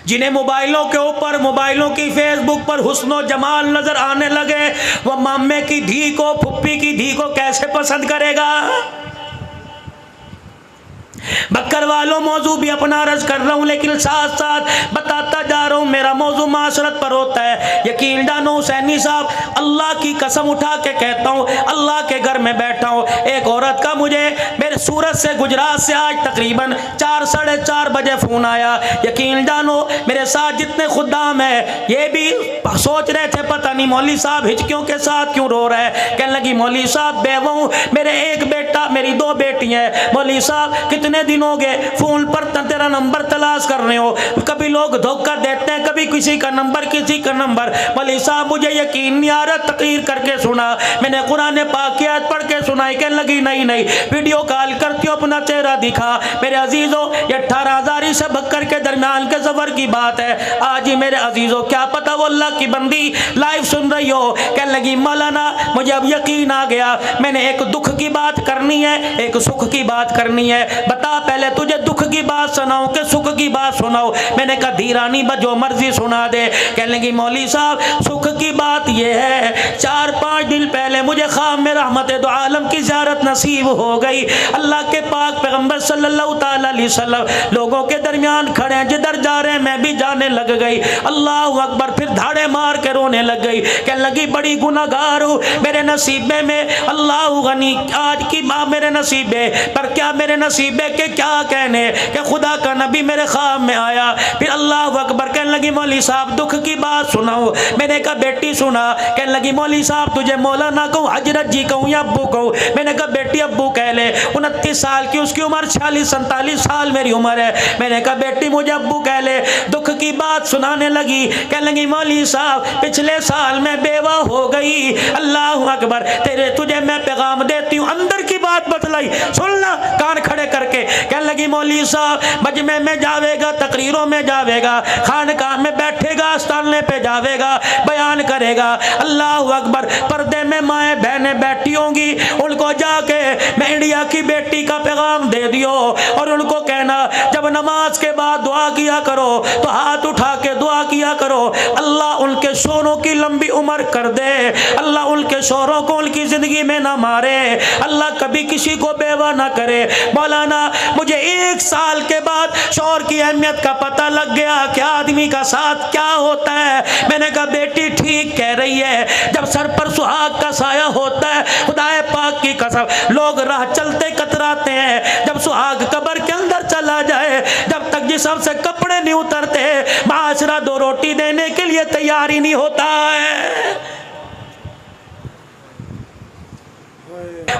जिन्हें मोबाइलों के ऊपर, मोबाइलों की फेसबुक पर हुस्नो जमाल नजर आने लगे, वह मामे की धी को, फुप्पी की धी को कैसे पसंद करेगा? बक्कर वालों, मौजू भी अपना अर्ज कर रहा हूँ, लेकिन साथ साथ बताता जा रहा हूँ, मेरा मौजू माशरत पर होता है। यकीन जानो हुसैनी साहब, अल्लाह की कसम उठा के कहता हूँ, अल्लाह के घर में बैठा हूँ, एक औरत का मुझे मेरे सूरत से, गुजरात से आज तकरीबन 4 साढ़े 4 बजे फ़ोन आया। यकीन जानो मेरे साथ जितने खुद्दाम है ये भी सोच रहे थे पता नहीं मौलवी साहब हिचकियों के साथ क्यों रो रहे हैं। कहने लगी मौलवी साहब बेवा हूँ, मेरे एक बेटा, मेरी 2 बेटियाँ हैं। मौलवी साहब कितने दिन हो गए फ़ोन पर तेरा नंबर तलाश कर रहे हो, कभी लोग धोखा देते हैं, कभी किसी का नंबर किसी का नंबर। मौलवी साहब मुझे यकीन नहीं आ रहा, तकरीर करके सुना, मैंने कुरान पाक की आयत पढ़ के सुनाई। कहने लगी नहीं नहीं, वीडियो कॉल करती हो, अपना चेहरा दिखा। मेरे अजीज़ों, ये 18,000 से बक्कर के दरमियान के सफ़र की बात है। आज ही मेरे अजीज़ों, क्या पता वो अल्लाह की बंदी लाइव सुन रही हो। कहने लगी मौलाना मुझे अब यकीन आ गया, मैंने एक दुख की बात करनी है, एक सुख की बात करनी है। बता पहले तुझे दुख की बात सुनाऊं कि सुख की बात सुनाऊं? मैंने कहा धीरानी जो मर्जी सुना दे। कहने लगी मौलवी साहब सुख की बात यह है, 4-5 दिन पहले मुझे ख्वाब में रहमत दो आलम की ज़ियारत नसीब हो गई। अल्लाह के पाक पैगंबर सल्लल्लाहु अलैहि वसल्लम लोगों के दरमियान खड़े हैं, जिधर जा रहे हैं मैं भी जाने लग गई। अल्लाह अकबर, फिर धाड़े मार के रोने लग गई। कहने लगी बड़ी गुनाहगार हूँ, मेरे नसीबे में अल्लाह गनी, आज की माँ मेरे नसीबे पर क्या, मेरे नसीबे के क्या कहने कि खुदा का नबी मेरे ख्वाब में आया। फिर अल्लाह अकबर, कहने लगी मौलवी साहब दुख की बात सुनाओ। मैंने कहा बेटी सुना। कहने लगी मौलवी साहब तुझे मौलाना कहूँ, हजरत जी कहूँ या अब्बू कहूँ? मैंने कहा बेटी अब्बू कह ले। 29 साल की उसकी उम्र, 46-47 साल मेरी उम्र है। मैंने कहा बेटी मुझे अब्बू कह ले। दुख की बात सुनाने लगी। कहने लगी मौलवी साहब पिछले साल मैं बेवा हो गई। अल्लाह अकबर, तुझे मैं पैगाम देती हूँ, अंदर की बात बतलाई, सुनना कान खड़े करके। कहने लगी मौलवी साहब मजमे में जावेगा, तकरीरों में जावेगा, खानकाह में बैठेगा, आस्ताने पे जावेगा, बयान करेगा। अल्लाह अकबर, पर्दे में माएँ बहनें बैठी होंगी, उनको जाके मैं इंडिया की बेटी का पैगाम दे दियो और उनको कहना जब नमाज के बाद दुआ किया करो तो हाथ उठा के दुआ किया करो, अल्लाह उनके शोरों की लंबी उम्र कर दे, अल्लाह उनके शोरों को उनकी जिंदगी में ना मारे, अल्लाह कभी किसी को बेवा ना करे। मौलाना मुझे 1 साल के बाद शौहर की अहमियत का पता लग गया कि आदमी का साथ क्या होता है। मैंने कहा बेटी ठीक कह रही है, जब सर पर सुहाग का साया होता है, खुदाए पाक की कसम लोग राह चलते कतराते हैं, जब सुहाग कब्र के अंदर चला जाए, जब तक जिस्म से कपड़े नहीं उतरते, माशरा 2 रोटी देने के लिए तैयार ही नहीं होता है।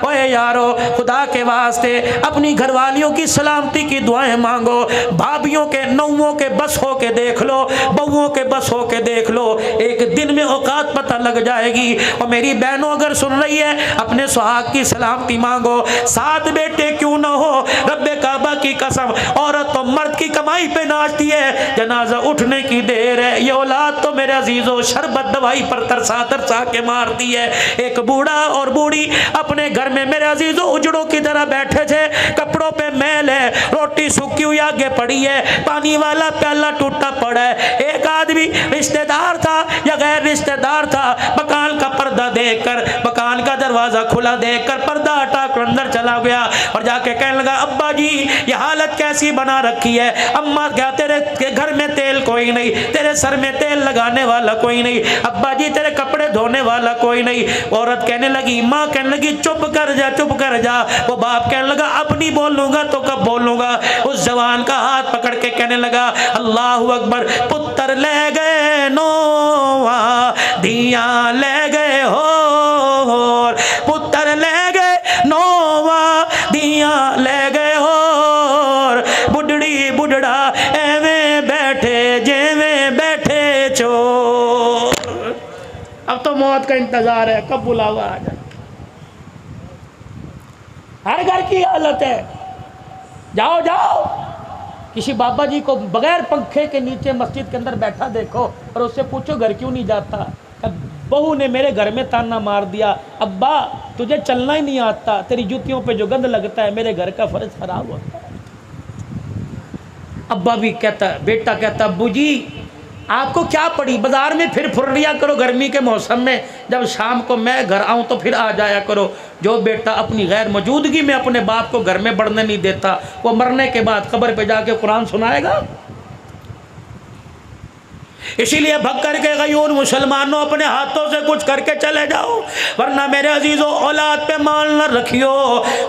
ओए यारो, खुदा के वास्ते अपनी घरवालियों की सलामती की दुआएं मांगो। भाभियों के, नौवों के बस हो के देख लो, बहुओं के बस हो के देख लो, एक दिन में औकात पता लग जाएगी। और मेरी बहनों अगर सुन रही है, अपने सुहाग की सलामती मांगो। 7 बेटे क्यों ना हो, रब्बे काबा की कसम, औरत तो मर्द की कमाई पे नाचती है, जनाजा उठने की देर है। ये औलाद तो मेरे अजीजों शरबत दवाई पर तरसा तरसा के मारती है। एक बूढ़ा और बूढ़ी अपने घर में मेरे अजीजों उजड़ों की तरह बैठे थे, कपड़ों पे मैल है, रोटी सूखी हुई आगे पड़ी है, पानी वाला प्याला टूटा पड़ा है। एक आदमी रिश्तेदार था या गैर रिश्तेदार था, मकान का पर्दा देखकर, मकान का दरवाजा खुला देखकर पर्दा हटा कर अंदर चला गया और जाके कहने लगा अब्बा जी ये हालत कैसी बना रखी है? अम्मा क्या तेरे घर में तेल कोई नहीं, तेरे सर में तेल लगाने वाला कोई नहीं, अब्बा जी तेरे कपड़े धोने वाला कोई नहीं। औरत कहने लगी, माँ कहने लगी चुप कर जा, चुप कर जा। वो बाप कहने लगा अब नहीं बोलूंगा तो कब बोलूंगा? उस जवान का हाथ पकड़ के कहने लगा अल्लाहु अकबर, पुत्र ले गए नोवा, दिया ले गए हो, पुत्र ले गए नोवा, दिया ले गए हो, बुढ़ड़ी बुढ़ड़ा एवें बैठे जेवें बैठे चोर। अब तो मौत का इंतजार है, कब बुलावा आ जाए। हर घर की हालत है। जाओ जाओ किसी बाबा जी को बगैर पंखे के नीचे मस्जिद के अंदर बैठा देखो और उससे पूछो घर क्यों नहीं जाता। बहू ने मेरे घर में ताना मार दिया, अब्बा तुझे चलना ही नहीं आता, तेरी जूतियों पे जो गंद लगता है मेरे घर का फर्ज खराब होता है। अब्बा भी कहता, बेटा कहता अब्बू जी आपको क्या पड़ी, बाजार में फिर फुर लिया करो गर्मी के मौसम में, जब शाम को मैं घर आऊँ तो फिर आ जाया करो। जो बेटा अपनी गैर मौजूदगी में अपने बाप को घर में बढ़ने नहीं देता, वो मरने के बाद कब्र पे जाके कुरान सुनाएगा। इसीलिए भग करके गयूर मुसलमानों अपने हाथों से कुछ करके चले जाओ, वरना मेरे अजीजों औलाद पे माल न रखियो।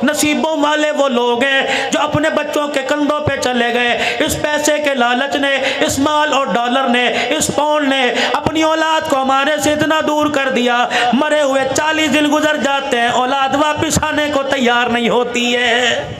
नसीबों वाले वो लोग हैं जो अपने बच्चों के कंधों पे चले गए। इस पैसे के लालच ने, इस माल और डॉलर ने, इस पाउंड ने अपनी औलाद को हमारे से इतना दूर कर दिया, मरे हुए 40 दिन गुजर जाते हैं, औलाद वापिस आने को तैयार नहीं होती है।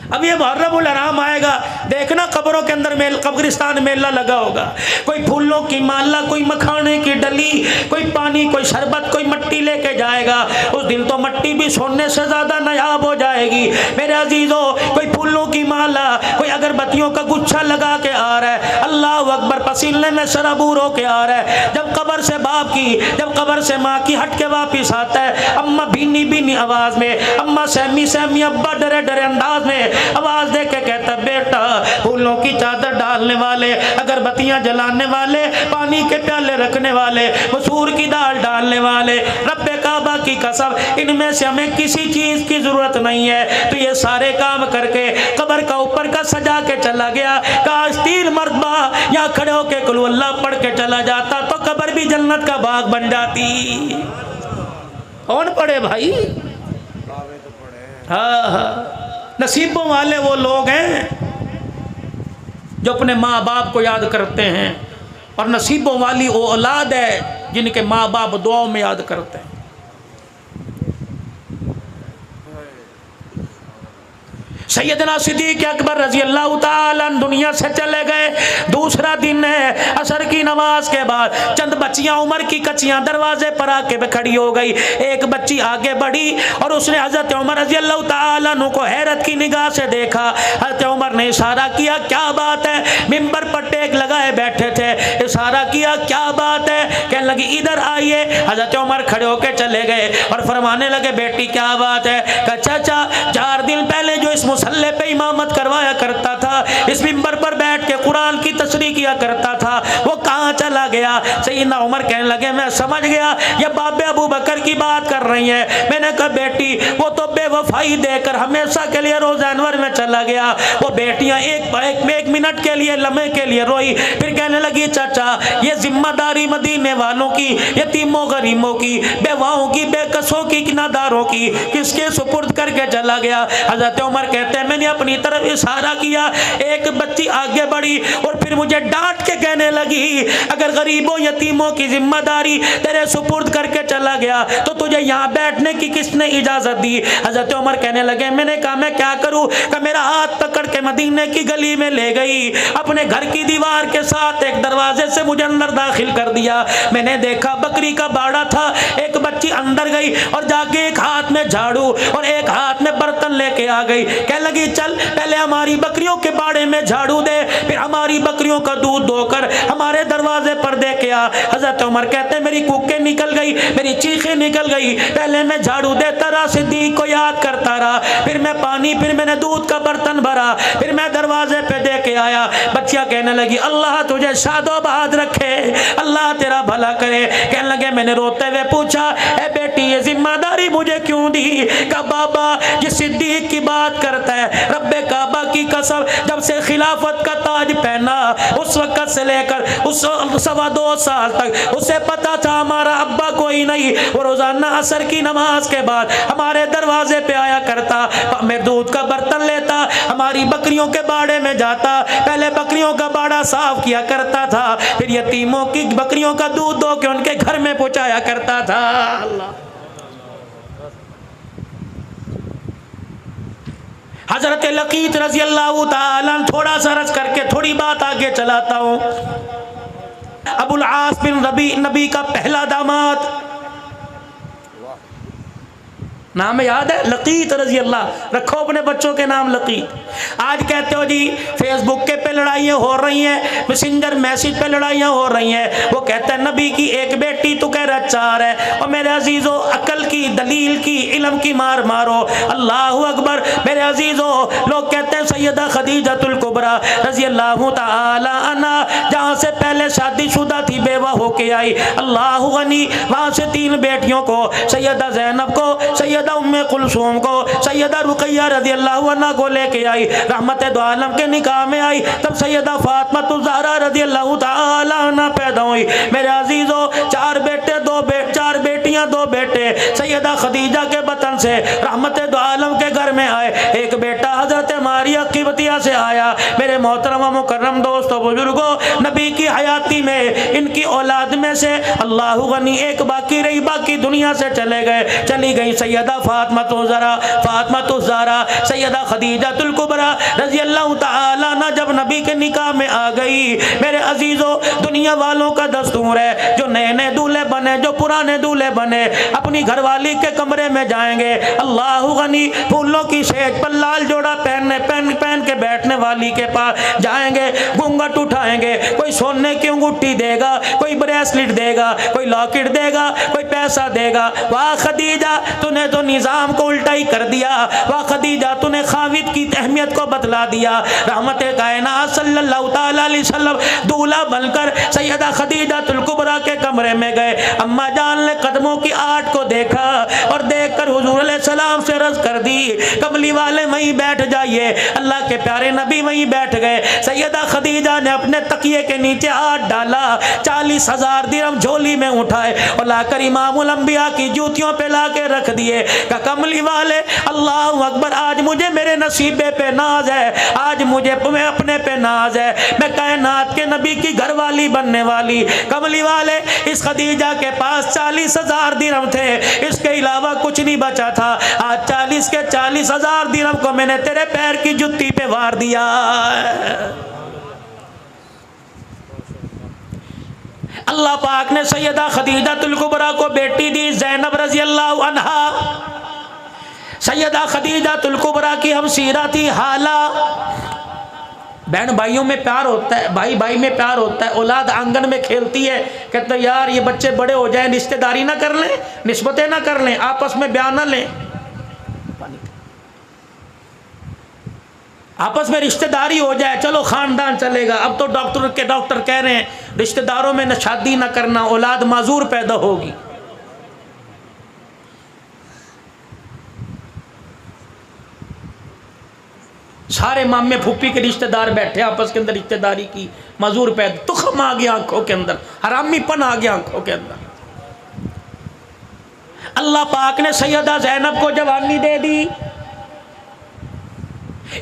अब ये मुहर्रमुल हराम आएगा, देखना कब्रों के अंदर कब्रिस्तान मेला लगा होगा, कोई फूलों की माला, कोई मखाने की डली, कोई पानी, कोई शरबत, कोई मट्टी लेके जाएगा। उस दिन तो मट्टी भी सोने से ज़्यादा नायाब हो जाएगी मेरे अजीज़ों। कोई फूलों की माला, कोई अगरबत्तियों का गुच्छा लगा के आ रहा है, अल्लाह अकबर, पसीने में शराबूर होके आ रहा है। जब कब्र से बाप की, जब कब्र से माँ की हट के वापिस आता है, अम्मा भीनी भीनी आवाज़ में, अम्मा सहमी सहमी, अब्बा डरे डरे अंदाज में आवाज दे के कहता बेटा फूलों की चादर डालने वाले, अगरबत्तियां जलाने वाले, पानी के प्याले रखने वाले, मसूर की दाल डालने वाले, रब्बे काबा की कसम इनमें से हमें किसी चीज की जरूरत नहीं है। तो ये सारे काम करके कब्र का ऊपर का सजा के चला गया। काश 3 मरतबा यहाँ खड़े होके कुल अल्लाह पढ़ के चला जाता तो कब्र भी जन्नत का बाग बन जाती। कौन पढ़े भाई? हाँ हाँ, नसीबों वाले वो लोग हैं जो अपने माँ बाप को याद करते हैं, और नसीबों वाली वो औलाद है जिनके माँ बाप दुआओं में याद करते हैं। सैयदना सिद्दीक़ अकबर रज़ी अल्लाह ताला अन्हु दुनिया से चले गए। दूसरा दिन है, असर की नमाज के बाद चंद बच्चियां उम्र की कच्चियां दरवाजे पर आके खड़ी हो गई। एक बच्ची आगे बढ़ी और उसने हजरत उमर रज़ी अल्लाह ताला अन्हु को हैरत की निगाह से देखा। हजरत उमर ने इशारा किया, क्या बात है? मिंबर पर टेक लगाए बैठे थे, इशारा किया, क्या बात है? कहने लगी इधर आइए। हजरत उमर खड़े होके चले गए और फरमाने लगे, बेटी क्या बात है? कहा चाचा 4 दिन पहले जो इस मुसल्ले पे इमामत करवाया करता था, इस मिंबर पर बैठ के कुरान की तशरीह किया करता था, वो कहाँ चला गया? सैयदना उमर कहने लगे, मैं समझ गया ये बाबे अबू बकर की बात कर रही है। मैंने कहा बेटी वो तो बेवफाई देकर हमेशा के लिए रोज़ा अनवर में चला गया। वो बेटियां एक मिनट के लिए, लम्हे के लिए रोई, फिर कहने लगी चाचा ये जिम्मेदारी मदीने वालों की, यतीमों गरीबों की, बेवाओं की, बेकसों की, किनादारों की किसके सुपुर्द करके चला गया? हजरत उमर कहते हैं मैंने अपनी तरफ इशारा किया, एक बच्ची आगे बढ़ी और फिर मुझे डांट के कहने लगी, अगर गरीबों यतीमों की जिम्मेदारी तेरे सुपुर्द करके चला गया तो तुझे यहाँ बैठने की किसने इजाजत दी? हजरत उमर कहने लगे, मैंने कहा मैं क्या करूँ? कि मेरा हाथ पकड़ के मदीने की गली में ले गई, अपने घर की दीवार के साथ एक दरवाजे से मुझे अंदर दाखिल कर दिया। मैंने देखा बकरी का बाड़ा था, एक बच्ची अंदर गई और जाके एक हाथ में झाड़ू और एक हाथ में बर्तन लेके आ गई। कहने लगी चल पहले हमारी बकरियों के बाड़े में झाड़ू दे, फिर हमारी बकरियों का दूध धोकर हमारे दरवाजे पर दे के आ। हजरत उमर कहते हैं मेरी कूकें निकल गई, मेरी चीखें निकल गई, पहले मैं झाड़ू देता रहा, सिद्दीक को याद करता रहा, फिर मैं पानी, फिर मैंने दूध का बर्तन भरा, फिर मैं दरवाजे पे दे के आया। बच्चियां कहने लगी अल्लाह तुझे शादोबाद रखे, अल्लाह तेरा भला करे। कहने लगे मैंने रोते हुए पूछा, ए बेटी ये जिम्मेदारी मुझे क्यों दी? का बाबा ये सिद्दीक की बात करता है, रब्बे काबा की कसम जब से खिलाफत का ताज पहना उस वक्त से लेकर उस 2.25 साल तक उसे पता था हमारा अब्बा कोई नहीं, वो रोजाना असर की नमाज के बाद हमारे दरवाजे पे आया करता, मैं दूध का बर्तन लेता, हमारी बकरियों के बाड़े में जाता, पहले बकरियों का बाड़ा साफ किया करता था, फिर यतीमों की बकरियों का दूध दो के उनके घर में पहुंचाया करता था। अल्लाह हजरत लकीत रजी अल्लाह ताला, थोड़ा सा रस करके थोड़ी बात आगे चलाता हूँ। अबुल आस बिन रबी नबी का पहला दामाद, नाम याद है? लकीत रजी अल्लाह, रखो अपने बच्चों के नाम लकीत। आज कहते हो जी फेसबुक के पे लड़ाइयाँ हो रही हैं, मैसेंजर मैसेज पे लड़ाइयाँ हो रही हैं। वो कहते हैं नबी की एक बेटी, तू कह रहा 4 है। और मेरे अजीज़ो अकल की, दलील की, इल्म की मार मारो। अल्लाह अकबर। मेरे अजीज़ो लोग कहते हैं सैयदा खदीजतुल कुबरा रजी अल्लाह ताला अन्हा जहाँ से पहले शादीशुदा थी, बेवा होके आई, अल्लाह गनी, वहाँ से 3 बेटियों को, सैयदा ज़ैनब को, सैयदा उम्मे कुलसूम को, सैयदा रुकैया रज़ी अल्लाह अन्हा को लेके आई। रहमत दो आलम के निकाह में आई, तब सैयदा फातिमा ज़हरा रज़ी अल्लाह ताला अन्हा पैदा हुई। मेरे अजीज़ों 4 बेटे 4 बेटियां 2 बेटे सैयदा खदीजा के बतन से रहमत दो आलम के घर में आए। एक बेटा हज़रत मारिया क़िब्तिया से आया। मेरे मोहतरम मुकर्रम दोस्तों बुजुर्गों, नबी की हयाती में इनकी औलाद में से अल्लाह गनी एक बाकी रही, बाकी दुनिया से चली गई सैयदा फातिमा तो ज़हरा सैयदा खदीजतुल कुबरा रज़ी अल्लाह ताला अन्हा जब नबी के निकाह में आ गई। मेरे अजीज़ों दुनिया वालों का दस्तूर है, जो नए नए दूल्हे बने, जो पुराने दूल्हे बने, अपनी घरवाली के कमरे में जाएंगे, अल्लाह गनी फूलों की सेज पर लाल जोड़ा पहन के बैठने वाली के पास जाएंगे, घूंघट उठाएंगे, कोई सोने की अंगूठी देगा, कोई ब्रेसलेट देगा, कोई लॉकेट देगा, कोई पैसा देगा। वाह खदीजा तूने तो निज़ाम को उल्टा ही कर दिया, वाह खदीजा तूने खाविद की अहमियत को बतला दिया। रहमत कायनात सल्लल्लाहु तआला अलैहि वसल्लम दूल्हा बनकर सैयदा खदीजतुल कुबरा के कमरे में गए। अम्मा जान ने कदमों की आट को देखा और देखकर हुजूर अलैहि सलाम से अर्ज़ कर दी, कमली वाले वहीं बैठ जाइए। अल्लाह के प्यारे नबी वहीं बैठ गए। सैयदा खदीजा ने अपने तकिए के नीचे हाथ डाला, 40,000 दिरहम झोली में उठाए और लाकर इमामुल अंबिया की जूतियों पे ला के रख दिए। का कमली वाले अल्लाह अकबर, आज मुझे मेरे नसीबे पे नाज है, आज मुझे अपने पे नाज है, मैं कायनात के नबी की घरवाली बनने वाली। कमली वाले इस खदीजा के पास 40,000 दिरहम थे, इसके अलावा कुछ नहीं बचा था। आज 40,000 दिरहम को मैंने तेरे पैर की जुत्ती पे वार दिया। अल्लाह पाक ने सैयदा खदीजतुल कुबरा को बेटी दी ज़ैनब रज़ी अल्लाह अन्हा। सैयदा खदीजतुल कुबरा की हम सीरा थी हाला। बहन भाइयों में प्यार होता है, भाई भाई में प्यार होता है। औलाद आंगन में खेलती है, कहते यार ये बच्चे बड़े हो जाएं, रिश्तेदारी ना कर लें, निस्बतें ना कर लें, आपस में ब्याह ना लें, आपस में रिश्तेदारी हो जाए, चलो खानदान चलेगा। अब तो डॉक्टर कह रहे हैं रिश्तेदारों में न शादी ना करना, औलाद माजूर पैदा होगी। सारे मामे फूफी के रिश्तेदार बैठे आपस के अंदर रिश्तेदारी की, माजूर पैदा, तुखम आ गया आंखों के अंदर, हरामीपन आ गया आंखों के अंदर। अल्लाह पाक ने सैयदा ज़ैनब को जवानी दे दी।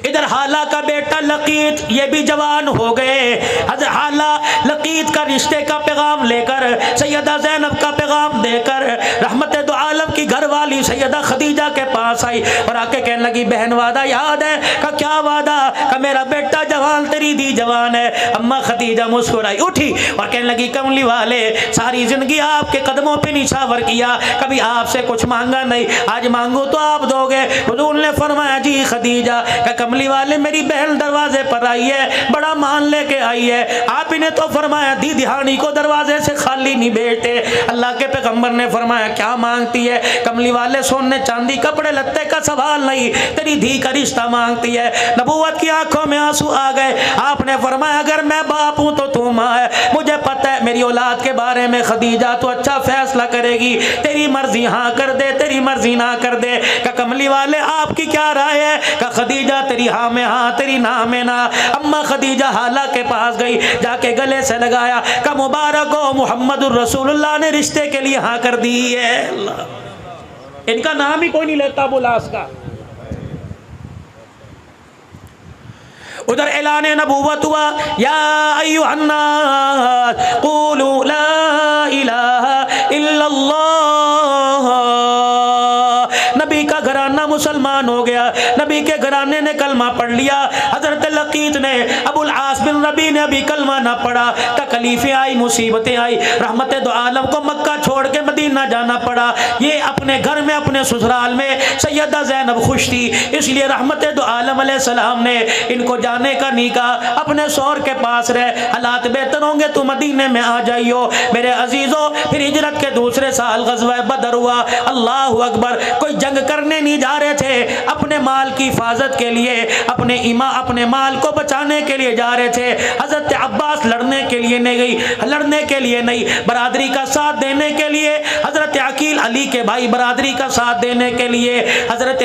इधर हाला का बेटा लकीत, ये भी जवान हो गए। हज़रत हाला लकीत का रिश्ते का पैगाम लेकर, सैयदा ज़ैनब का पैगाम देकर रहमत दो आलम की घरवाली सैयदा खदीजा के पास आई और आके कहने लगी, बहन वादा याद है? का क्या वादा? का मेरा बेटा जवान, तेरी दी जवान है। अम्मा खदीजा मुस्कुराई, उठी और कहने लगी, कमली वाले सारी जिंदगी आपके कदमों पे निछावर किया, कभी आपसे कुछ मांगा नहीं, आज मांगो तो आप दोगे। हुजूर ने फरमाया, जी खदीजा। कमली वाले मेरी बहन दरवाजे पर आई है, बड़ा मान लेके आई है, आप इन्हें तो फरमाया दी दिहानी को दरवाजे से खाली नहीं भेजते। अल्लाह के पैगंबर ने फरमाया, क्या मांगती है? कमली वाले सोने चांदी कपड़े लत्ते का सवाल नहीं, तेरी धी का रिश्ता मांगती है। नबूवत की आंखों में आंसू आ गए। आपने फरमाया, अगर मैं बाप हूं तो तू मां है, मुझे पता है मेरी औलाद के बारे में खदीजा तो अच्छा फैसला करेगी, तेरी मर्जी हाँ कर दे, तेरी मर्जी ना कर दे। का कमली वाले आपकी क्या राय है? का खदीजा तेरी हाँ में हाँ, तेरी ना में ना। अम्मा खदीजा हाला के पास गई, जाके गले से लगाया, का मुबारक हो मुहम्मदुर रसूलुल्लाह ने रिश्ते के लिए हाँ कर दी है। अल्लाह, इनका नाम ही कोई नहीं लेता बुलास का। उधर ऐलान नबूवत हुआ, या अय्युहन्नास क़ूलू ला इलाहा इल्लल्लाह। नबी का घराना मुसलमान हो गया, नबी के घराने ने कलमा पढ़ लिया। हजरत लकीत ने, अबुल आस बिन रबी ने अभी कलमा ना पढ़ा, तकलीफें आई, मुसीबतें आई, रहमत दो आलम को मक्का छोड़ के मदीना जाना पड़ा। ये अपने घर में, अपने ससुराल में सैयदा ज़ैनब खुश थी, इसलिए रहमत दो आलम अलैहिस्सलाम ने इनको जाने का नहीं कहा, अपने शौहर के पास रहे, हालात बेहतर होंगे तो मदीने में आ जाइयो। मेरे अजीजों, फिर हिजरत के दूसरे साल गज़वा बदर हुआ। अल्लाह अकबर, कोई जंग करने नहीं जा रहे थे, अपने माल की हिफाजत के लिए, अपने माल को बचाने के लिए जा रहे थे। हजरत अब्बास लड़ने के लिए नहीं, बरादरी का साथ देने के लिए, हजरत अकील अली के भाई बरादरी का साथ देने के लिए, हजरत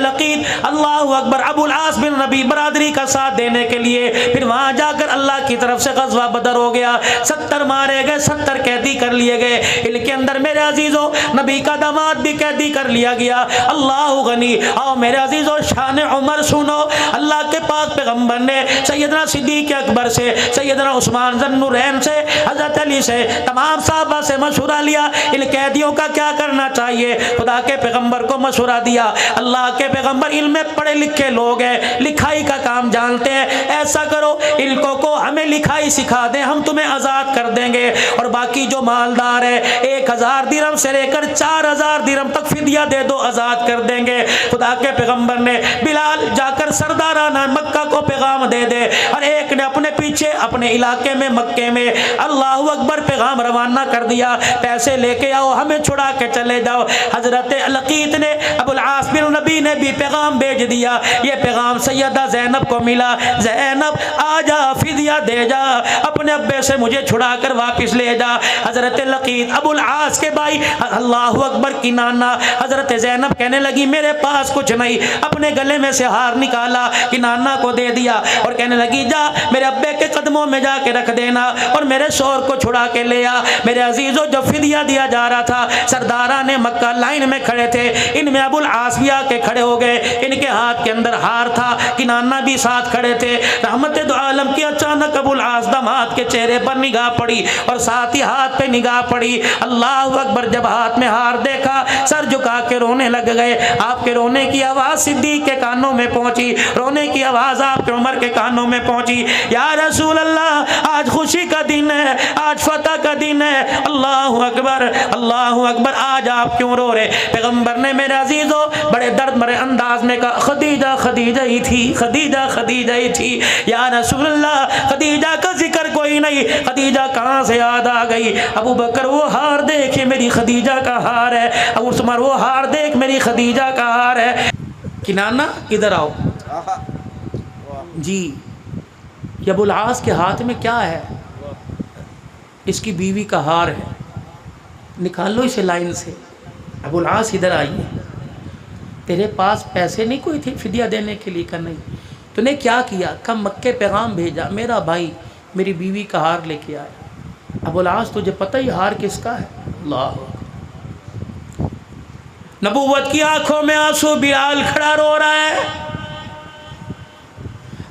लकीत अल्लाह अकबर अबुल आस बिन रबी बरादरी का साथ देने के लिए, फिर वहां जाकर अल्लाह की तरफ से गज़वा बदर हो गया। 70 मारे गए, 70 कैदी कर लिए गए। इनके अंदर मेरे अजीजों नबी का दामाद भी कैदी कर लिया गया। अल्लाह गनी। आओ मेरे अजीजों, शान उमर सुनो। अल्लाह के पाक पैगंबर ने सैयदना सिद्दीक़ अकबर से, सैयदना उस्मान ज़न्नुरैन से, हज़रत अली से, तमाम साहबा से मशवरा लिया, इन कैदियों का क्या करना चाहिए। खुदा के पैगंबर को मशवरा दिया। अल्लाह के पैगंबर इल्म पढ़े लिखे लोग हैं, लिखाई का काम जानते हैं, ऐसा करो इनको को हमें लिखाई सिखा दें, हम तुम्हें आज़ाद कर देंगे, और बाकी जो मालदार है 1000 दिरहम से लेकर 4000 दिरहम तक फिदिया दे दो, आज़ाद कर देंगे। खुदा के पैगंबर ने बिलाल जाकर सरदाराना मक्का को पैगाम दे दे, और एक ने अपने पीछे अपने इलाके में मक्के में अल्लाह अकबर पैगाम रवाना कर दिया, पैसे लेके आओ, हमें छुड़ा के चले जाओ। हजरत लकीत ने, अबुल आस बिन नबी ने भी पैगाम भेज दिया। ये पैगाम सैयदा ज़ैनब को मिला, ज़ैनब आजा, फिदिया दे जा, अपने अब्बे से मुझे छुड़ा कर वापस ले जा। हजरत लकीत अबुल आस के भाई अल्लाह अकबर की नाना हजरत ज़ैनब कहने लगी मेरे पास कुछ नहीं, अपने गले में से हार निकाला कि नाना को दे दिया, और कहने लगी जा मेरे अब्बे के कदमों में जाके रख देना और मेरे शौहर को छुड़ा के ले आ। मेरे अजीजों, जब फिदिया दिया जा रहा था, सरदारा ने मक्का लाइन में खड़े थे, इनमें अबुल आस भी आके खड़े हो गए, इनके हाथ के अंदर हार था कि नाना भी साथ खड़े थे। रहमत दो आलम की अचानक अबुल आस दामाद के चेहरे पर निगाह पड़ी और साथ ही हाथ पे निगाह पड़ी। अल्लाह अकबर, जब हाथ में हार देखा सर झुका के रोने लग गए। आपके रोने की आवाज़ सिद्दीक़ के कानों में पहुंची, रोने की आवाज़ आपके उमर के कानों में पहुंची। या रसूल अल्लाह, आज खुशी का दिन है, आज फतह का दिन है, अल्लाह अकबर, आज आप क्यों रो रहे। पैगंबर ने मेरे अजीजों बड़े दर्द भरे अंदाज में कहा, खदीजा ही थी। या रसूल अल्लाह, खदीजा का जिक्र कोई नहीं, खदीजा कहाँ से याद आ गई। अबू बकर, वो हार देखे मेरी खदीजा का हार है। अबू उस्मान, वो हार देख मेरी खदीजा का हार है। कि नाना इधर आओ जी, ये अबुल आस के हाथ में क्या है। इसकी बीवी का हार है, निकालो इसे लाइन से। अबुल आस इधर आइए, तेरे पास पैसे नहीं कोई थे फिदिया देने के लिए? का नहीं। तूने क्या किया? कम मक्के पैगाम भेजा, मेरा भाई मेरी बीवी का हार लेके आया। अबुल आस, तुझे पता ही हार किसका है? अल्लाह। नबूवत की आंखों में आंसू, बिलाल खड़ा रो रहा है।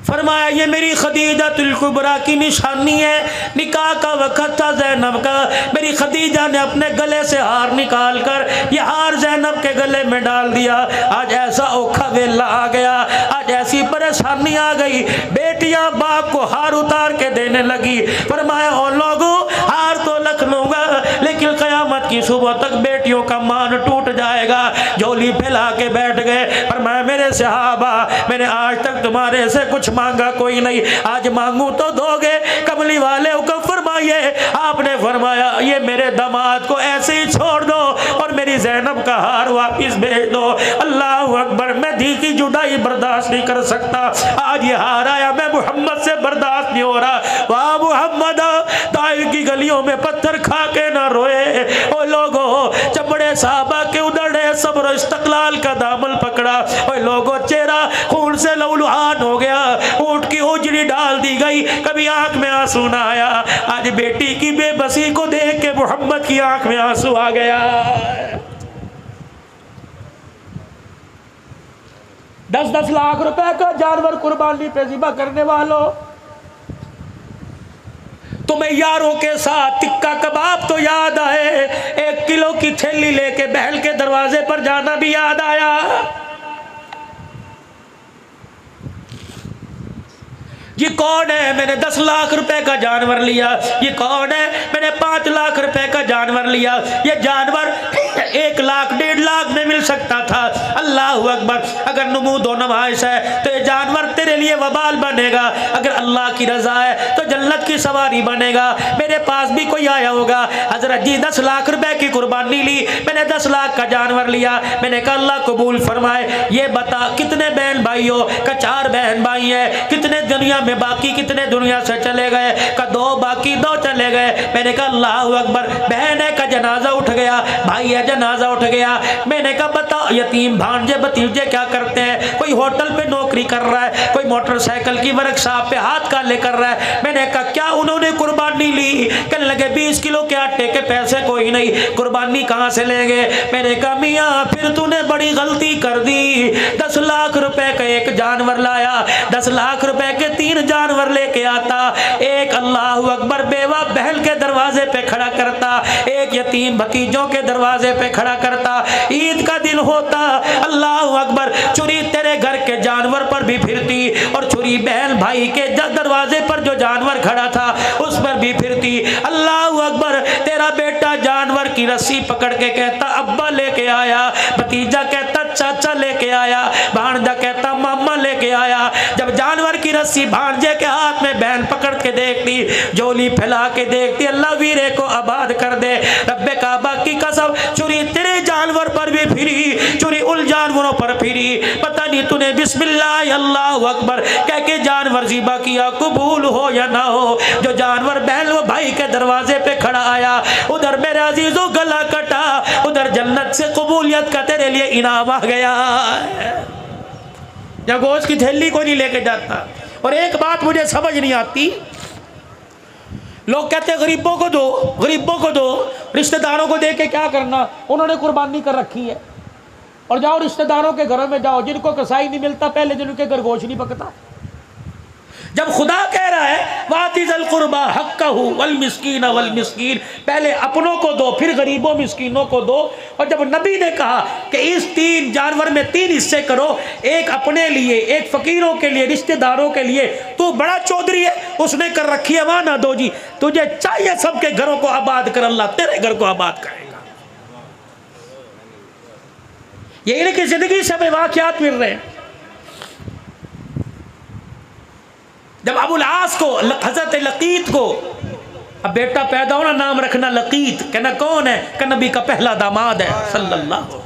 फरमाया ये मेरी खदीजातुल कुबरा की निशानी है। निकाह का वक़्त था ज़ैनब का, मेरी खदीजा ने अपने गले से हार निकाल कर ये हार ज़ैनब के गले में डाल दिया। आज ऐसा औखा वेला आ गया, आज ऐसी परेशानी आ गई, बेटियां बाप को हार उतार के देने लगी। फरमाया ओ लोगों, हार तो रख लूँगा लेकिन क़यामत की सुबह तक बेटियों का मान टूट जाएगा। झोली फैला के बैठ गए। फरमाया मेरे सहाबा, मैंने आज तक तुम्हारे से कुछ मांगा कोई नहीं, आज मांगू तो दोगे। कमली वाले हुक्म फरमाइए। आपने फरमाया ये मेरे दामाद को ऐसे ही छोड़ दो और मेरी ज़ैनब का हार वापस भेज दो। अल्लाह अकबर, मैं धी की जुदाई बर्दाश्त नहीं कर सकता। आज ये हार आया, मैं मोहम्मद से बर्दाश्त नहीं हो रहा। वाह मोहम्मद, ताइफ की गलियों में पत्थर खा के ना रोए। ओ लोगों, चमड़े साहबा के उधड़े सब्र इस्तक़लाल का दामन पकड़ा। ओ लोगों, चेहरा खून से लहूलुहान हो गया, ऊँट की उजड़ी डाल दी गई, कभी आंख में आंसू ना आया। आज बेटी की बेबसी को देख के मोहम्मद की आंख में आंसू आ गया। 10-10 लाख रुपए का जानवर कुर्बानी पे ज़िबा करने वालों, तुम्हें यारों के साथ टिक्का कबाब तो याद आए, 1 किलो की थैली लेके बहल के दरवाजे पर जाना भी याद आया। ये कौन है? मैंने 10 लाख रुपए का जानवर लिया। ये कौन है? मैंने 5 लाख रुपए का जानवर लिया। ये जानवर 1 लाख 1.5 लाख में मिल सकता था। अल्लाह अकबर। अगर नमूदो नमाइश है तो ये जानवर तेरे लिए वबाल बनेगा, अगर अल्लाह की रजा है तो जन्नत की सवारी बनेगा। मेरे पास भी कोई आया होगा, हजरत जी 10 लाख रुपए की कुर्बानी ली, मैंने 10 लाख का जानवर लिया। मैंने कहा अल्लाह कबूल फरमाए। ये बता कितने बहन भाई हो? का 4 बहन भाई है। कितने दुनिया में बाकी, कितने दुनिया से चले गए? का 2 बाकी, 2 चले गए। मैंने कहा अल्लाह अकबर। बहन है का जनाजा उठ गया, भाई है जनाजा उठ गया। मैंने कहा बताओ यतीम भांजे भतीजे क्या करते हैं? कोई होटल पे नौकरी कर रहा है, कोई मोटरसाइकिल की वर्कशॉप पे हाथ काले कर रहा है। मैंने कहा क्या उन्होंने कुर्बानी ली? कहने लगे 20 किलो के आटे के पैसे कोई नहीं, कुर्बानी कहाँ से लेंगे? मैंने कहा मियाँ फिर तूने बड़ी गलती कर दी। 10 लाख रुपए का एक जानवर लाया, 10 लाख रुपए के 3 जानवर लेके आता। एक अल्लाह अकबर बेवा बहन के दरवाजे पे खड़ा करता, एक यतीम भतीजों के दरवाजे पे खड़ा करता। ईद का दिन होता, अल्लाह अकबर, चुरी तेरे घर के जानवर पर भी फिरती और चुरी बहन भाई के दरवाजे पर जो जानवर खड़ा था उस पर भी फिरती। अल्लाह अकबर। तेरा बेटा जानवर की रस्सी पकड़ के कहता अब्बा लेके आया, भतीजा कहता चाचा लेके आया, भांजा कहता मामा लेके आया। जब जानवर की रस्सी भांजे के हाथ में बहन पकड़ के देखती, झोली फैला के देखती, अल्लाह वीरे को आबाद कर दे। रब्बे काबा की कसम, चुरी तेरे जानवर पर भी फिरी, चुरी उन जानवरों पर फिरी। पता नहीं तूने बिस्मिल्लाह अल्लाह अकबर कह के जानवर ज़िबा किया, कबूल हो या ना हो। जो जानवर बहन व भाई के दरवाजे पे खड़ा आया, उधर मेरे अजीजों गला कटा, उधर जन्नत से कबूलियत का तेरे लिए इनाम आ गया। या गोश्त की थैली को नहीं लेके जाता। और एक बात मुझे समझ नहीं आती, लोग कहते हैं गरीबों को दो, गरीबों को दो, रिश्तेदारों को दे के क्या करना? उन्होंने कुर्बानी कर रखी है। और जाओ रिश्तेदारों के घरों में जाओ, जिनको कसाई नहीं मिलता पहले दिन उनके घर गोश्त नहीं पकता। जब खुदा कह रहा है वातिज़ल कुर्बा हक्कहु वल मिस्कीन वल मिस्कीन, पहले अपनों को दो फिर गरीबों मिस्कीनों को दो। और जब नबी ने कहा कि इस 3 जानवर में 3 हिस्से करो, एक अपने लिए, एक फकीरों के लिए, रिश्तेदारों के लिए, तो बड़ा चौधरी है, उसने कर रखी है वहां ना दो जी। तुझे चाहिए सबके घरों को आबाद कर, अल्लाह तेरे घर को आबाद करेगा। ये इनकी जिंदगी से हमें वाकयात मिल रहे हैं। जब अबुल आस को, हजरत लकीत को अब बेटा पैदा होना, नाम रखना लकीत। कहना कौन है? कि नबी का पहला दामाद है सल्लल्लाहु।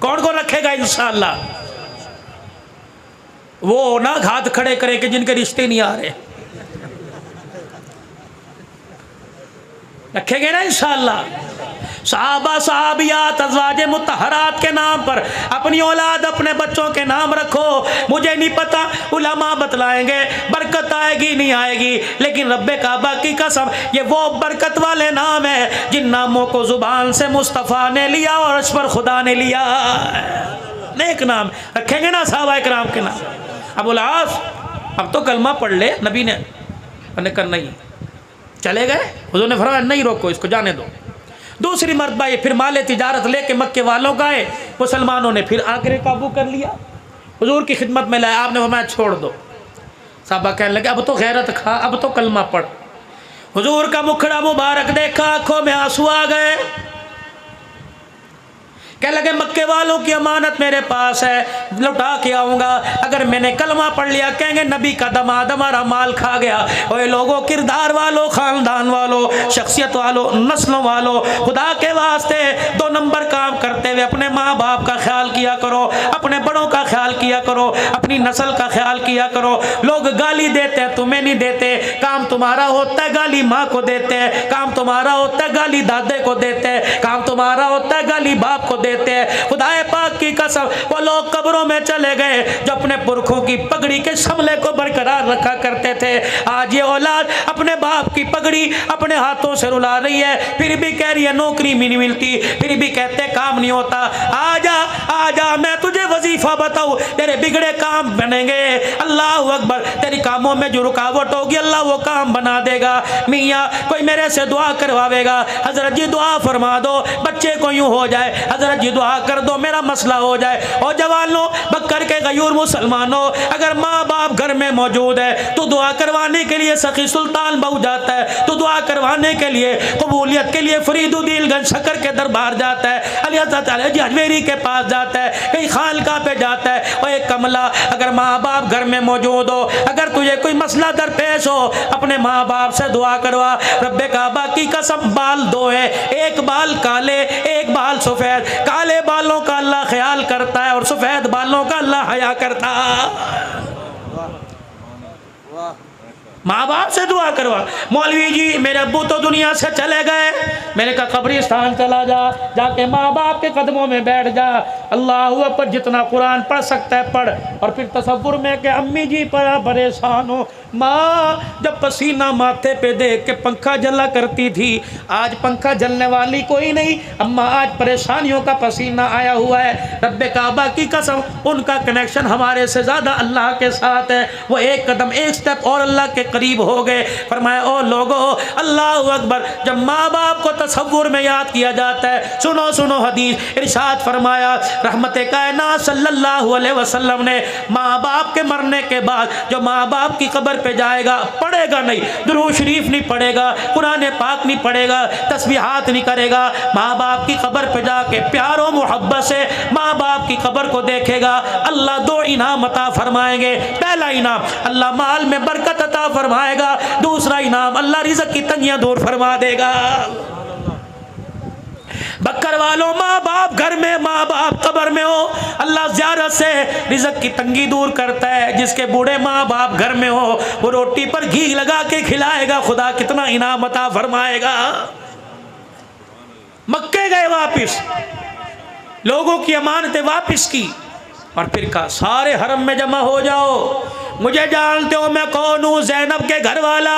कौन कौन रखेगा इंशाअल्लाह? वो ना हाथ खड़े करे कि जिनके रिश्ते नहीं आ रहे, रखेंगे ना इंशाअल्लाह। सहाबा सहाबियात अज़वाजे मुतहरात के नाम पर अपनी औलाद, अपने बच्चों के नाम रखो। मुझे नहीं पता, उलमा बतलाएंगे बरकत आएगी नहीं आएगी, लेकिन रब्बे काबा की कसम ये वो बरकत वाले नाम है जिन नामों को जुबान से मुस्तफ़ा ने लिया और अर्श पर खुदा ने लिया। नेक नाम रखेंगे ना सहाबा इकराम के नाम। अबुल आस अब तो कलमा पढ़ ले, नबी ने कहा नहीं, चले गए। हुज़ूर ने फरमाया नहीं रोको, इसको जाने दो। दूसरी मरतबा ये फिर माले तिजारत लेके मक्के वालों का है, मुसलमानों ने फिर आकर काबू कर लिया, हुजूर की खिदमत में लाया। आपने फरमाया छोड़ दो। साहबा कहने लगे अब तो गैरत खा, अब तो कलमा पढ़। हुजूर का मुखड़ा मुबारक देखा, आंखों में आंसू आ गए। कह लगे मक्के वालों की अमानत मेरे पास है, लौटा के आऊँगा। अगर मैंने कलमा पढ़ लिया कहेंगे नबी का दमाद हमारा माल खा गया। ओए लोगों, किरदार वालों, ख़ानदान वालों, शख्सियत वालों, नस्लों वालों, खुदा के वास्ते 2 नंबर काम करते हुए अपने माँ बाप का ख्याल किया करो, अपने बड़ों का ख्याल किया करो, अपनी नस्ल का ख्याल किया करो। लोग गाली देते हैं, तुम्हें नहीं देते। काम तुम्हारा होता है गाली माँ को देते हैं, काम तुम्हारा होता है गाली दादे को देते हैं, काम तुम्हारा होता है गाली बाप को देते हैं। खुदाए पाक की कसम, वो लोग कब्रों में चले गए जो अपने पुरखों की पगड़ी के शमले को बरकरार रखा करते थे। आज ये औलाद अपने बाप की पगड़ी अपने हाथों से रुला रही है, फिर भी कह रही है नौकरी भी नहीं मिलती, फिर भी कहते काम नहीं होता। आजा आजा, मैं तुझे वजीफा बताऊं, तेरे बिगड़े काम बनेंगे। अल्लाह अकबर, तेरी कामों में जो रुकावट होगी अल्लाह वो काम बना देगा। मियाँ कोई मेरे से दुआ करवावेगा, हजरत जी दुआ फरमा दो बच्चे को यूं हो जाए, हजरत जी दुआ कर दो मेरा मसला हो जाए। और जवानों, बकर के गयूर मुसलमानों, अगर माँ बाप घर में मौजूद है तो दुआ करवाने के लिए सखी सुल्तान बहु जाता है, तो दुआ करवाने के लिए कबूलियत के लिए फरीदुद्दीन शक्कर के दरबार जाता है, अली अजमेरी के पास जाता है, कहीं खानका पे जाता है। और एक कमला, अगर माँ बाप घर में मौजूद हो, अगर तुझे कोई मसला दरपेश हो, अपने माँ बाप से दुआ करवा। रब्बे काबा की कसम, बाल दो है, एक बाल काले एक बाल सफेद। काले बालों का अल्लाह ख्याल करता है और सफेद बालों का अल्लाह हया करता है। माँ बाप से दुआ करवा। मौलवी जी मेरे अब्बू तो दुनिया से चले गए, मैंने कहा कब्रिस्तान चला जा, जाके माँ बाप के कदमों में बैठ जा, अल्लाह अकबर, जितना कुरान पढ़ सकता है पढ़। और फिर तसव्वुर में कि अम्मी जी बड़ा परेशान हो, माँ जब पसीना माथे पे देख के पंखा जला करती थी, आज पंखा जलने वाली कोई नहीं, अम्मा आज परेशानियों का पसीना आया हुआ है। रब्बे काबा की कसम, उनका कनेक्शन हमारे से ज़्यादा अल्लाह के साथ है। वो एक कदम एक स्टेप और अल्लाह के करीब हो गए। फरमाया ओ लोगो, अल्लाह अकबर, जब माँ बाप को तसव्वुर में याद किया जाता है, सुनो सुनो हदीस, इरशाद फरमाया रहमते कायनात सल्लल्लाहु अलैहि वसल्लम ने, माँ बाप के मरने के बाद जो माँ बाप की कब्र पे जाएगा, पढ़ेगा नहीं, दुरूद शरीफ नहीं पढ़ेगा, कुरान पाक नहीं पढ़ेगा, तस्बीहात नहीं करेगा, माँ बाप की कब्र पे जाके प्यारो मोहब्बत से माँ बाप की कब्र को देखेगा, अल्लाह दो इनाम अता फरमाएंगे। पहला इनाम अल्लाह माल में बरकत अता फरमाएगा, दूसरा इनाम अल्लाह रिज़्क़ की तंगियां दूर फरमा देगा। बकर वालों, माँ बाप घर में, माँ बाप कब्र में हो, अल्लाह ज़ियारत से रिज़्क़ की तंगी दूर करता है। जिसके बूढ़े माँ बाप घर में हो, वो रोटी पर घी लगा के खिलाएगा, खुदा कितना इनाम अता फरमाएगा। मक्के गए वापिस, लोगों की अमानतें वापिस की, और फिर कहा सारे हरम में जमा हो जाओ, मुझे जानते हो मैं कौन हूँ, ज़ैनब के घर वाला,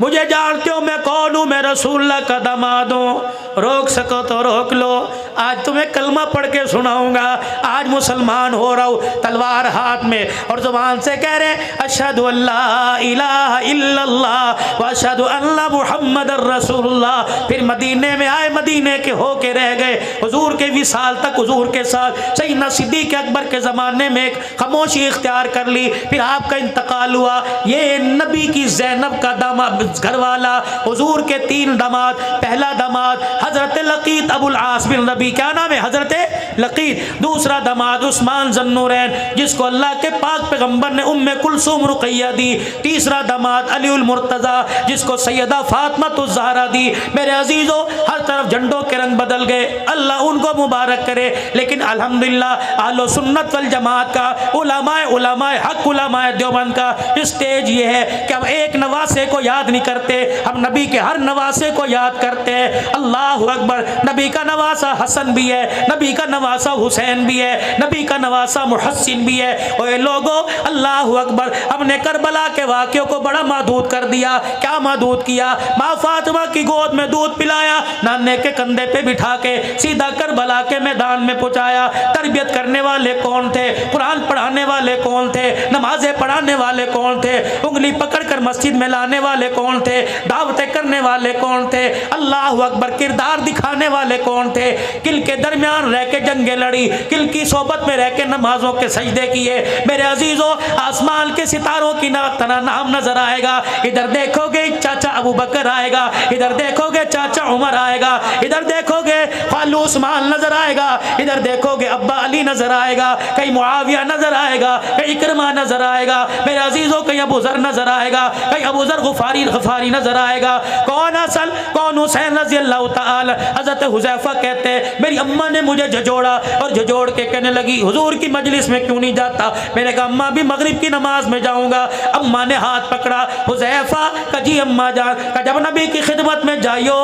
मुझे जानते हो मैं कौन हूँ, मैं रसूलुल्लाह का दामाद हूँ, रोक सको तो रोक लो, आज तुम्हें कलमा पढ़ के सुनाऊंगा, आज मुसलमान हो रहा हूँ, तलवार हाथ में और जुबान से कह रहे अशहदु अल्ला इलाहा इल्लल्लाह व अशहदु अन्ना मुहम्मदर रसूलुल्लाह। फिर मदीने में आए, मदीने के होके रह गए, हुजूर के विसाल तक हुजूर के साथ सैयदना सिद्दीक़ अकबर के ज़माने में एक खामोशी इख्तियार कर ली। फिर आपका इंतकाल हुआ, ये नबी की ज़ैनब का दामाद घर वाला, हुजूर के तीन दामाद, पहला दामाद हजरत लकीत अबुल आस बिन रबी, क्या नाम है, हजरत लकीत, दूसरा दामाद उस्मान ज़न्नूरैन जिसको अल्लाह के पाक पैगंबर ने उम्मे कुलसूम रुक़ैया दी, तीसरा दामाद अलीउल मुर्तज़ा जिसको सैयदा फातिमा तुज़ ज़हरा दी। मेरे अजीज़ों, हर तरफ झंडों के रंग बदल गए, अल्लाह उनको मुबारक करे। लेकिन अल्हम्दुलिल्लाह अहले सुन्नत वल जमात का, उलमाए हक, उलमाए देवबंद का स्टेज ये है कि हम एक नवासे को याद नहीं करते, हम नबी के हर नवासे को याद करते हैं। अल्लाह अकबर, नबी का नवासा हसन भी है, नबी का नवासा हुसैन भी है, नबी का नवासा मुहस्सिन भी है। और लोगों, अल्लाह अकबर, हमने करबला के वाक़ियों को बड़ा महदूद कर दिया। क्या महदूद किया? माँ फातिमा की गोद में दूध पिलाया, नाने के कंधे पे बिठा के सीधा करबला के मैदान में पहुँचाया। तरबियत करने वाले कौन थे? कुरान पढ़ाने वाले कौन थे? नमाजें पढ़ाने वाले कौन थे? उंगली पकड़ कर मस्जिद में लाने वाले कौन थे? दावतें करने वाले कौन थे? अल्लाह अकबर, किरदार दिखाने वाले कौन थे? किल के दरमियान रह के जंगे लड़ी, किल की सोबत में रह के नमाजों के सजदे किए। मेरे अजीजों, आसमान के सितारों की तना नाम नजर आएगा। इधर देखोगे चाचा अबू बकर आएगा, इधर देखोगे चाचा उमर आएगा, इधर देखोगे खालू उस्मान नजर आएगा, इधर देखोगे अब्बा अली नजर आएगा, कहीं मुआविया नजर आएगा, कहीं इकरमा नजर आएगा। मेरे अजीजों, कहीं अबू जर नजर आएगा, कहीं अबू जर गफारी नजर आएगा। कौन असल, कौन हुसैन रजी अल्लाह ताला। हजरत हुज़ैफा कहते हैं मेरी अम्मा ने मुझे झजोड़ा और झजोड़ के कहने लगी हुजूर की मजलिस में क्यों नहीं जाता? मैंने कहा अम्मा भी मगरिब की नमाज में जाऊंगा। अम्मा ने हाथ पकड़ा, हुज़ैफा का जी अम्मा जान का जब नबी की खिदमत में जाइयो,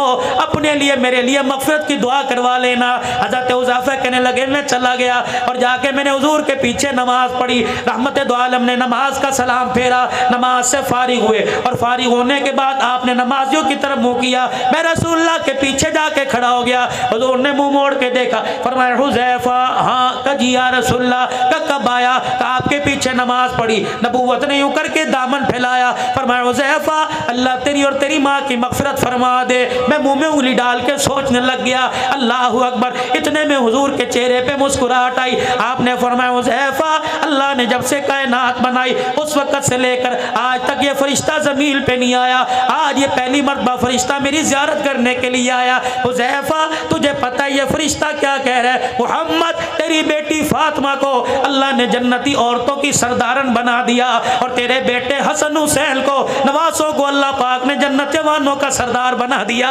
अपने लिए मेरे लिए मग़फ़िरत की दुआ करवा लेना। हजरत हुज़ैफा कहने लगे मैं चला गया और जाके मैंने हुजूर के पीछे नमाज पढ़ी। रहमत दो आलम ने नमाज का सलाम फेरा, नमाज से फारिग फारिग हुए और फारिग होने के बाद आपने नमाजियों की तरफ मुंह किया। मैं रसूलुल्लाह के पीछे जाके खड़ा हो गया। हुजूर ने मुंह मोड़ के देखा, फरमाया हुज़ैफा, हाँ कजी या रसूलुल्लाह, कब आया? आपके पीछे नमाज पढ़ी। नबूवत ने यूं करके दामन फैलाया, फरमाया हुज़ैफा अल्लाह तेरी और तेरी माँ की मग़फ़िरत फरमा दे। मैं मुंह में उंगली डाल के सोचने लग गया, अल्लाहु अकबर। इतने में हुजूर के चेहरे पे मुस्कुराहट आई। आपने फरमाया हुज़ैफा, अल्लाह ने जब से कायनात बनाई उस वक़्त से लेकर आज तक ये फरिश्ता ज़मीन पे नहीं आया। आज ये पहली मर्तबा फरिश्ता मेरी ज़ियारत करने के लिए आया। हुज़ैफा तुझे पता है ये फरिश्ता क्या कह रहा है? मुहम्मद तेरी बेटी फातिमा को अल्लाह ने जन्नती औरतों की सरदारन बना दिया और तेरे बेटे हसन हुसैन को, नवासों को अल्लाह पाक ने जन्नत जवानों का सरदार बना दिया।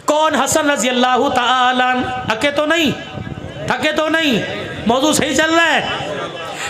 कौन? हसन रज़ी अल्लाह ताला। थके तो नहीं? थके तो नहीं? मौजू सही चल रहा है?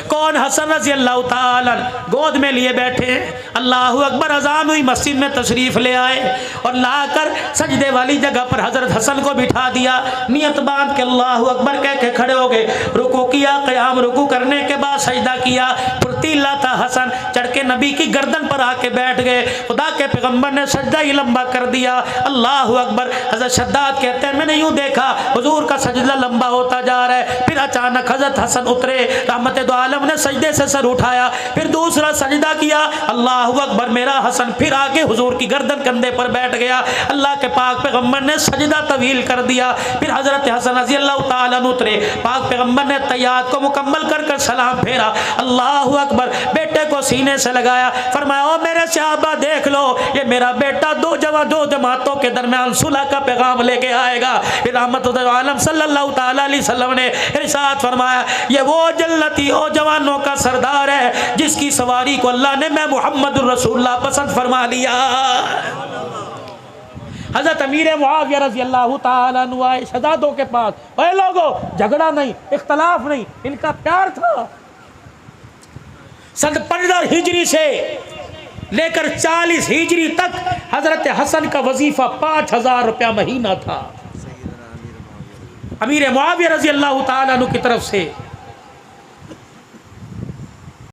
कौन? हसन रज़ी अल्लाह ताला गोद में लिए बैठे। अल्लाहु अकबर। अजान हुई, मस्जिद में तशरीफ़ ले आए और लाकर सजदे वाली जगह पर हज़रत हसन को बिठा दिया। नियत बांध के अल्लाहु अकबर कह के खड़े हो गए। रुकू किया, क़याम रुकू करने के बाद सजदा किया। फुर्तीला था हसन, चढ़ के नबी की गर्दन पर आके बैठ गए। खुदा के पैगम्बर ने सजदा ही लंबा कर दिया। अल्लाहु अकबर। हज़रत शद्दाद कहते हैं मैंने यूँ देखा हुजूर का सजदा लंबा होता जा रहा है। फिर अचानक हज़रत हसन उतरे, रहमत दो आलम ने सजदे से सर उठाया, फिर दूसरा सजदा किया। अल्लाहु अकबर। मेरा हसन फिर आके हुजूर की गर्दन कंधे पर बैठ गया। अल्लाह के पाक पैगम्बर ने सजदा तवील कर दिया। फिर हज़रत हसन रज़ी अल्लाह ताला उतरे, पाक पैगम्बर ने तैयात को मुकम्मल कर कर सलाम फेरा। अल्लाहु अकबर। बेटे को सीने से लगाया, फरमाया ओ मेरे सहाबा देख लो, ये मेरा बेटा दो जमातों के दरमियान सुलह का पैगाम लेके आएगा। फिर रहमत आलम सल्लल्लाहु ताला अलैहि वसल्लम ने इरशाद फरमाया ये वो जन्नती ओ जवानों का सरदार है जिसकी सवारी को अल्लाह ने मैं मुहम्मद रसूलुल्लाह पसंद फरमा लिया। हज़रत अमीर मुआविया रज़ी अल्लाह ताला अन्हु आए शहजादों के पास। ओए लोगों, झगड़ा नहीं, इख्तलाफ नहीं, इनका प्यार था। सन 15 हिजरी से लेकर 40 हिजरी तक हज़रत हसन का वजीफा 5000 रुपया महीना था। अमीर मुआविया रज़ी अल्लाह ताला अन्हु की तरफ से